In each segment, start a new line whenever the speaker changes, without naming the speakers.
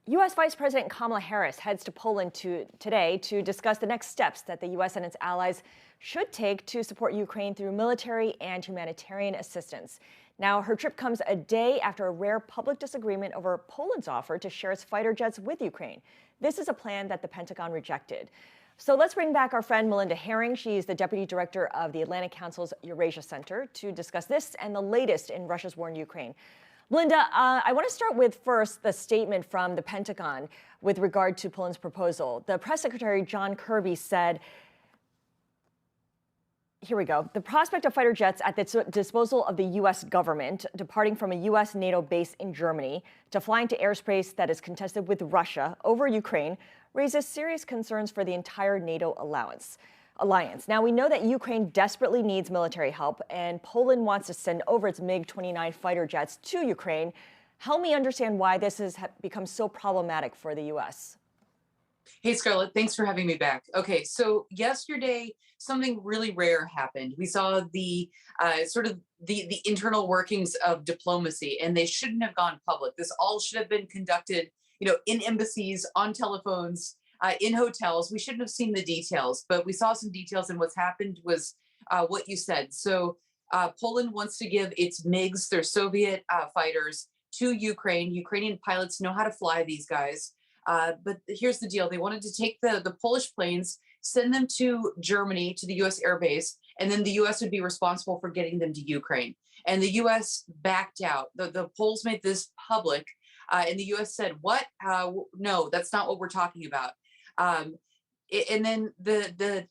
U.S. Vice President Kamala Harris heads to Poland today to discuss the next steps that the U.S. and its allies should take to support Ukraine through military and humanitarian assistance. Now, her trip comes a day after a rare public disagreement over Poland's offer to share its fighter jets with Ukraine. This is a plan that the Pentagon rejected. So let's bring back our friend Melinda Herring. She's the deputy director of the Atlantic Council's Eurasia Center to discuss this and the latest in Russia's war in Ukraine. Melinda, I want to start with first the statement from the Pentagon with regard to Poland's proposal. The press secretary, John Kirby, said, here we go, the prospect of fighter jets at the disposal of the U.S. government, departing from a U.S. NATO base in Germany to fly into airspace that is contested with Russia over Ukraine, raises serious concerns for the entire NATO alliance. Now, we know that Ukraine desperately needs military help, and Poland wants to send over its MiG-29 fighter jets to Ukraine. Help me understand why this has become so problematic for the U.S.
Hey, Scarlett, thanks for having me back. Okay, so yesterday, something really rare happened. We saw the the internal workings of diplomacy, and they shouldn't have gone public. This all should have been conducted, in embassies, on telephones, in hotels. We shouldn't have seen the details, but we saw some details, and what's happened was what you said. So Poland wants to give its MiGs, their Soviet fighters, to Ukraine. Ukrainian pilots know how to fly these guys. But here's the deal. They wanted to take the Polish planes, send them to Germany, to the U.S. Air Base, and then the U.S. would be responsible for getting them to Ukraine. And the U.S. backed out. The Poles made this public, and the U.S. said, what? No, that's not what we're talking about. And then the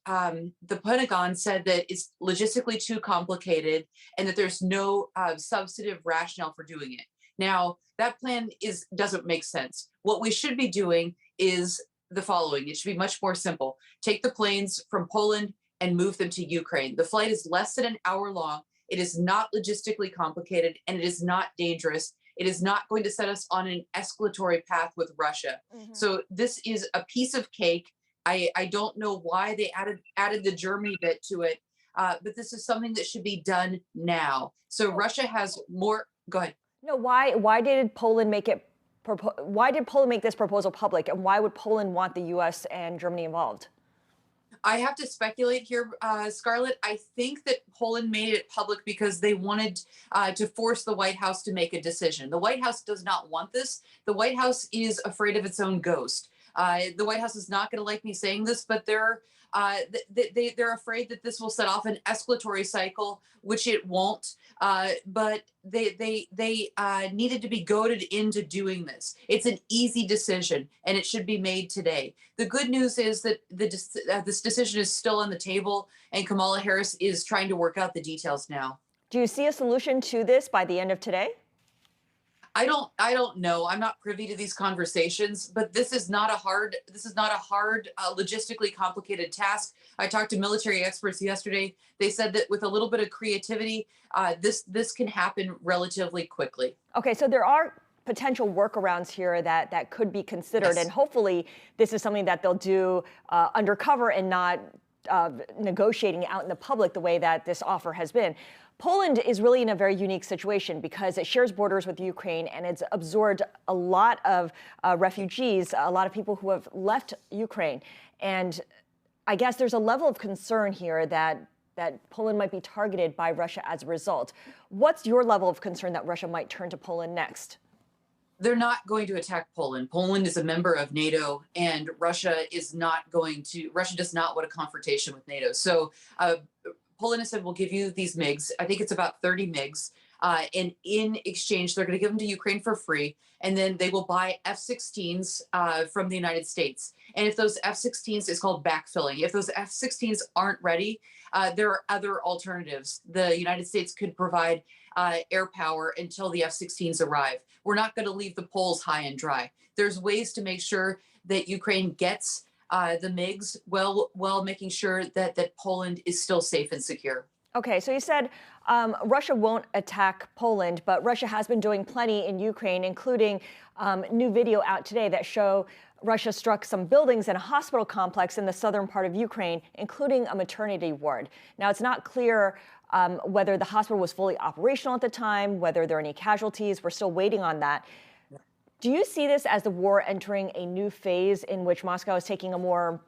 Pentagon said that it's logistically too complicated and that there's no substantive rationale for doing it. Now, that plan doesn't make sense. What we should be doing is the following. It should be much more simple. Take the planes from Poland and move them to Ukraine. The flight is less than an hour long. It is not logistically complicated, and it is not dangerous. It is not going to set us on an escalatory path with Russia. Mm-hmm. So this is a piece of cake. I don't know why they added the Germany bit to it, but this is something that should be done now. So Russia has more. Go ahead.
No, why did Poland make it? Why did Poland make this proposal public, and why would Poland want the U.S. and Germany involved?
I have to speculate here, Scarlett. I think that Poland made it public because they wanted to force the White House to make a decision. The White House does not want this. The White House is afraid of its own ghost. The White House is not going to like me saying this, but they're afraid that this will set off an escalatory cycle, which it won't. But they needed to be goaded into doing this. It's an easy decision, and it should be made today. The good news is that this decision is still on the table, and Kamala Harris is trying to work out the details now.
Do you see a solution to this by the end of today?
I don't know. I'm not privy to these conversations, but this is not a hard, logistically complicated task. I talked to military experts yesterday. They said that with a little bit of creativity, this can happen relatively quickly.
Okay, so there are potential workarounds here that could be considered,
yes.
And hopefully this is something that they'll do undercover and not negotiating out in the public the way that this offer has been. Poland is really in a very unique situation because it shares borders with Ukraine, and it's absorbed a lot of refugees, a lot of people who have left Ukraine. And I guess there's a level of concern here that Poland might be targeted by Russia as a result. What's your level of concern that Russia might turn to Poland next?
They're not going to attack Poland. Poland is a member of NATO, and Russia does not want a confrontation with NATO. So Poland has said, we'll give you these MiGs. I think it's about 30 MiGs. And in exchange, they're going to give them to Ukraine for free. And then they will buy F-16s from the United States. And if those F-16s, it's called backfilling. If those F-16s aren't ready, there are other alternatives. The United States could provide air power until the F-16s arrive. We're not going to leave the Poles high and dry. There's ways to make sure that Ukraine gets the MiGs while making sure that Poland is still safe and secure.
Okay, so you said Russia won't attack Poland, but Russia has been doing plenty in Ukraine, including new video out today that show Russia struck some buildings and a hospital complex in the southern part of Ukraine, including a maternity ward. Now, it's not clear whether the hospital was fully operational at the time, whether there are any casualties. We're still waiting on that. Do you see this as the war entering a new phase in which Moscow is taking a more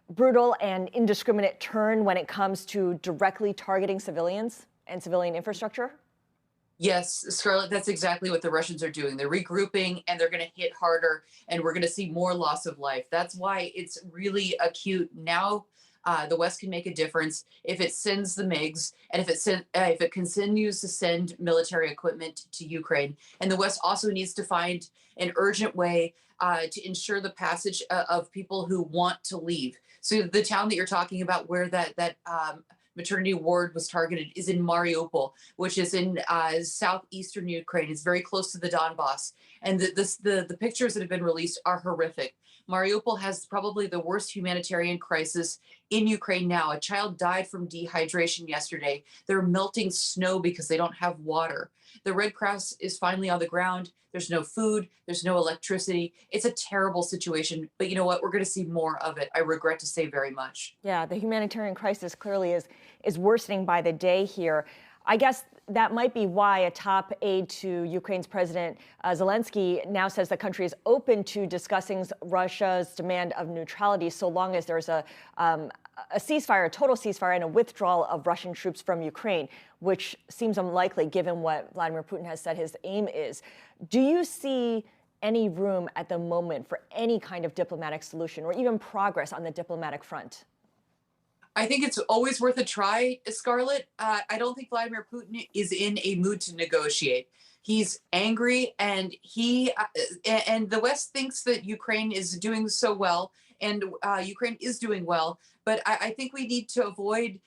brutal and indiscriminate turn when it comes to directly targeting civilians and civilian infrastructure?
Yes, Scarlett, that's exactly what the Russians are doing. They're regrouping and they're going to hit harder, and we're going to see more loss of life. That's why it's really acute now. The West can make a difference if it sends the MiGs and if it continues to send military equipment to Ukraine. And the West also needs to find an urgent way to ensure the passage of people who want to leave. So the town that you're talking about, where that maternity ward was targeted, is in Mariupol, which is in southeastern Ukraine. It's very close to the Donbass, and the pictures that have been released are horrific. Mariupol has probably the worst humanitarian crisis in Ukraine now. A child died from dehydration yesterday. They're melting snow because they don't have water. The Red Cross is finally on the ground. There's no food. There's no electricity. It's a terrible situation. But you know what? We're going to see more of it. I regret to say very much.
Yeah, the humanitarian crisis clearly is worsening by the day here. I guess that might be why a top aide to Ukraine's President Zelensky now says the country is open to discussing Russia's demand of neutrality so long as there's a ceasefire, a total ceasefire, and a withdrawal of Russian troops from Ukraine, which seems unlikely given what Vladimir Putin has said his aim is. Do you see any room at the moment for any kind of diplomatic solution or even progress on the diplomatic front?
I think it's always worth a try, Scarlett. I don't think Vladimir Putin is in a mood to negotiate. He's angry, and and the West thinks that Ukraine is doing so well, and Ukraine is doing well. But I think we need to avoid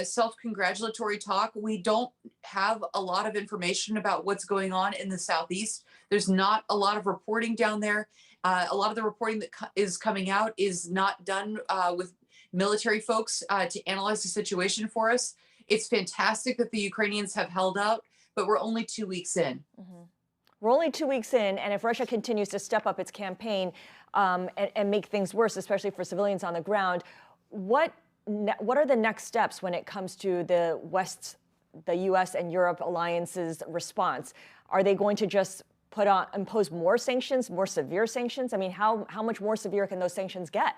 self-congratulatory talk. We don't have a lot of information about what's going on in the southeast. There's not a lot of reporting down there. A lot of the reporting that is coming out is not done with military folks to analyze the situation for us. It's fantastic that the Ukrainians have held out, but we're only 2 weeks in.
Mm-hmm. We're only 2 weeks in, and if Russia continues to step up its campaign and make things worse, especially for civilians on the ground, what are the next steps when it comes to the U.S. and Europe alliance's response? Are they going to just impose more sanctions, more severe sanctions? I mean, how much more severe can those sanctions get?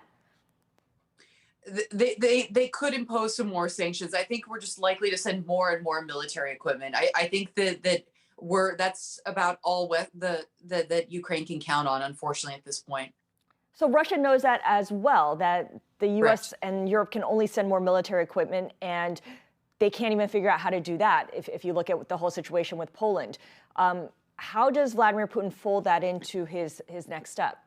They could impose some more sanctions. I think we're just likely to send more and more military equipment. I think that's about all that Ukraine can count on, unfortunately, at this point.
So Russia knows that as well, that the U.S.
Correct.
and Europe can only send more military equipment, and they can't even figure out how to do that if you look at the whole situation with Poland. How does Vladimir Putin fold that into his next step?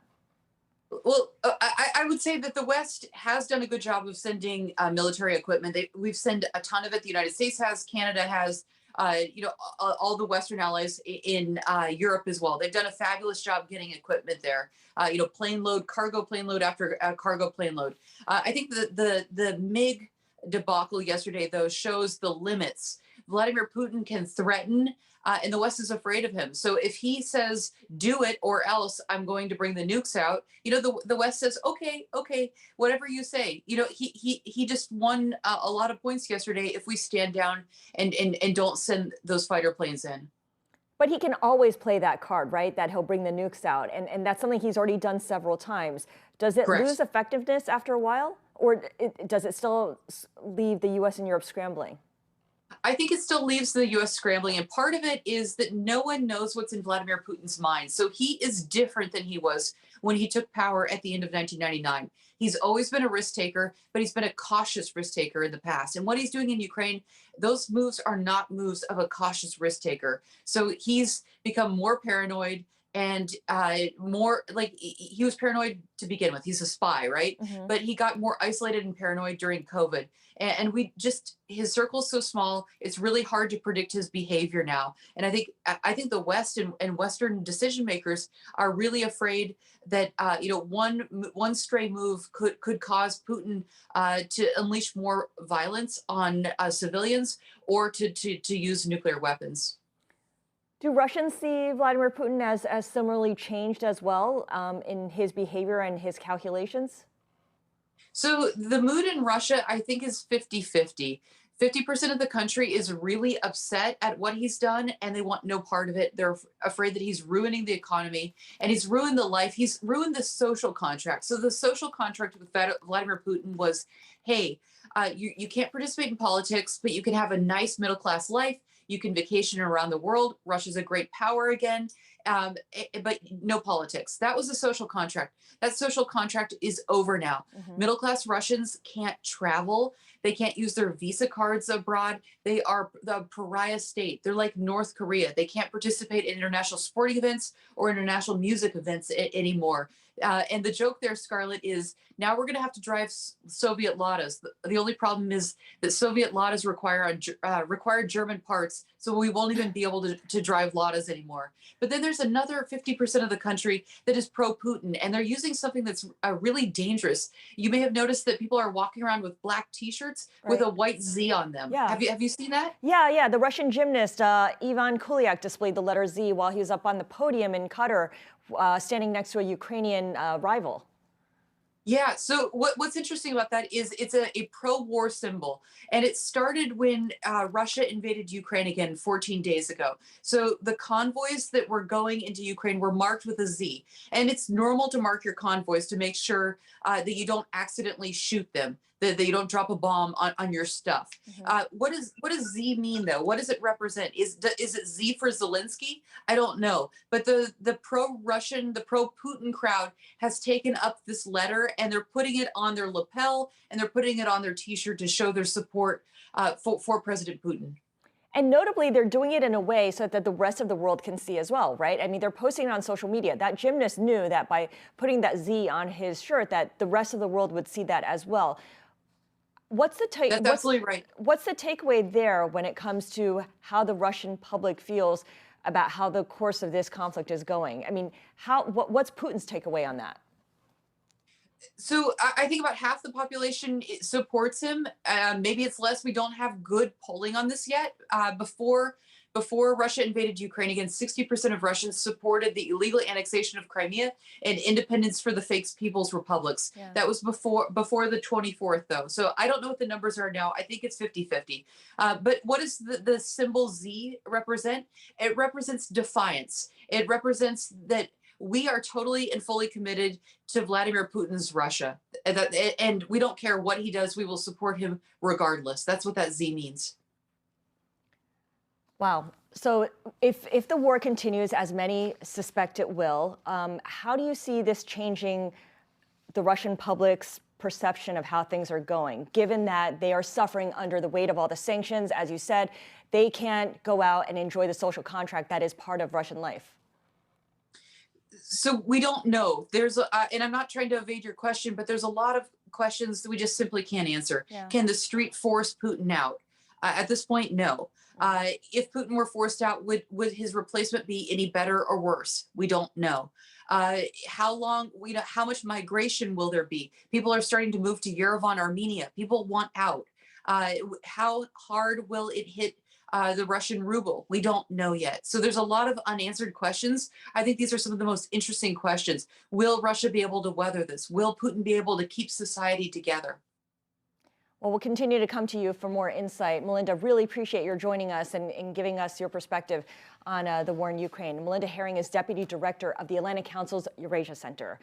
Well, I would say that the West has done a good job of sending military equipment. We've sent a ton of it. The United States has, Canada has, all the Western allies in Europe as well. They've done a fabulous job getting equipment there. Cargo plane load after cargo plane load. I think the MiG debacle yesterday, though, shows the limits. Vladimir Putin can threaten, and the West is afraid of him. So if he says, do it or else I'm going to bring the nukes out, the West says, okay, whatever you say. He just won a lot of points yesterday if we stand down and don't send those fighter planes in.
But he can always play that card, right? That he'll bring the nukes out. And that's something he's already done several times. Does it
Correct.
lose effectiveness after a while? Or does it still leave the U.S. and Europe scrambling?
I think it still leaves the U.S. scrambling. And part of it is that no one knows what's in Vladimir Putin's mind. So he is different than he was when he took power at the end of 1999. He's always been a risk taker, but he's been a cautious risk taker in the past. And what he's doing in Ukraine, those moves are not moves of a cautious risk taker. So he's become more paranoid and more like he was paranoid to begin with. He's a spy, right? Mm-hmm. But he got more isolated and paranoid during COVID. And his circle's so small, it's really hard to predict his behavior now. And I think the West and Western decision makers are really afraid that one stray move could cause Putin to unleash more violence on civilians or to use nuclear weapons.
Do Russians see Vladimir Putin as similarly changed as well in his behavior and his calculations?
So the mood in Russia, I think, is 50-50. 50% of the country is really upset at what he's done and they want no part of it. They're afraid that he's ruining the economy and he's ruined the life. He's ruined the social contract. So the social contract with Vladimir Putin was, hey, you can't participate in politics, but you can have a nice middle class life. You can vacation around the world. Russia's a great power again, but no politics. That was the social contract. That social contract is over now. Middle class Russians can't travel. They can't use their Visa cards abroad. They are the pariah state. They're like North Korea. They can't participate in international sporting events or international music events anymore. And the joke there, Scarlett, is now we're going to have to drive Soviet Ladas. The only problem is that Soviet Ladas require German parts, so we won't even be able to drive Ladas anymore. But then there's another 50% of the country that is pro-Putin, and they're using something that's really dangerous. You may have noticed that people are walking around with black T-shirts with a white Z on them.
Yeah.
Have you seen that?
Yeah. The Russian gymnast Ivan Kuliak displayed the letter Z while he was up on the podium in Qatar, standing next to a Ukrainian rival.
Yeah. So what's interesting about that is it's a pro-war symbol, and it started when Russia invaded Ukraine again 14 days ago. So the convoys that were going into Ukraine were marked with a Z, and it's normal to mark your convoys to make sure that you don't accidentally shoot them, that you don't drop a bomb on your stuff. What does Z mean though? What does it represent? Is it Z for Zelensky? I don't know. But the pro-Russian, the pro-Putin crowd has taken up this letter and they're putting it on their lapel and they're putting it on their T-shirt to show their support for President Putin.
And notably, they're doing it in a way so that the rest of the world can see as well, right? I mean, they're posting it on social media. That gymnast knew that by putting that Z on his shirt, that the rest of the world would see that as well. That's
absolutely right.
What's the takeaway there when it comes to how the Russian public feels about how the course of this conflict is going? I mean, what's Putin's takeaway on that?
So I think about half the population supports him. Maybe it's less. We don't have good polling on this yet. Before Russia invaded Ukraine, again, 60% of Russians supported the illegal annexation of Crimea and independence for the fake People's Republics. Yeah. That was before the 24th, though. So I don't know what the numbers are now. I think it's 50-50. But what does the symbol Z represent? It represents defiance. It represents that we are totally and fully committed to Vladimir Putin's Russia. And we don't care what he does. We will support him regardless. That's what that Z means.
Wow. So if the war continues, as many suspect it will, how do you see this changing the Russian public's perception of how things are going, given that they are suffering under the weight of all the sanctions? As you said, they can't go out and enjoy the social contract that is part of Russian life.
So we don't know. And I'm not trying to evade your question, but there's a lot of questions that we just simply can't answer. Yeah. Can the street force Putin out? At this point, no. If Putin were forced out, would his replacement be any better or worse? We don't know. How long, how much migration will there be? People are starting to move to Yerevan, Armenia. People want out. How hard will it hit the Russian ruble? We don't know yet. So there's a lot of unanswered questions. I think these are some of the most interesting questions. Will Russia be able to weather this? Will Putin be able to keep society together?
Well, we'll continue to come to you for more insight. Melinda, really appreciate your joining us and giving us your perspective on the war in Ukraine. Melinda Herring is Deputy Director of the Atlantic Council's Eurasia Center.